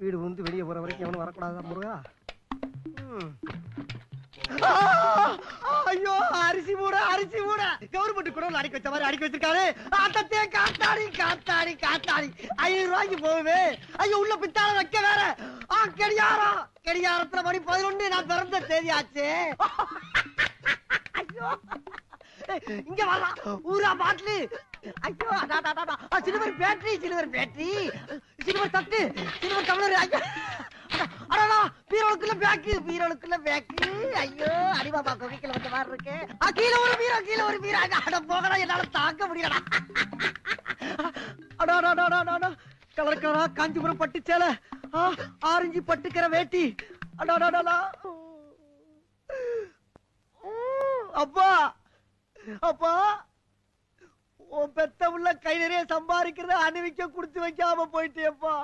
வீடு வந்து வெளியே போற வரைக்கும் எவனும் வரக்கூடாதா முருகா? ஐயோ, அரிசி மூட கவர்மெண்ட் கூட அடிக்க வச்ச மாதிரி அடிக்க வச்சிருக்காரு. அத்தத்தே காத்தாடி காத்தாடி காத்தாடி 500 ரூபாய்க்கு போகுது. ஐயோ, உள்ள பித்தாள வைக்க வேற. கடியாரத்துல மணி 11. நான் பிறந்த தேதி ஆச்சு. ஐயோ, இங்க வரலாம். ஊரா பாட்டிலு. ஐயோ, சில்வர் பேட்டரி சில்வர் தட்டு சில்வர் டம்ளர். அடடா, பீரோளுக்குள்ள பேக்கு. ஐயோ, அடிபாபா கோவிக்கல வந்த மாதிரி இருக்கு. கீழே ஒரு பீரோ. அட போகடா, என்னால தாங்க முடியலடா. அடா, கலர் கலரா காஞ்சிபுரம் பட்டு சேலை, ஆரஞ்சு பட்டுக்கிற வேட்டி. அடா, அப்பா உன் பெத்த உள்ள கை நிறைய சம்பாதிக்கிறத அணிவிக்க குடுத்து வைக்காம போயிட்டேப்பா.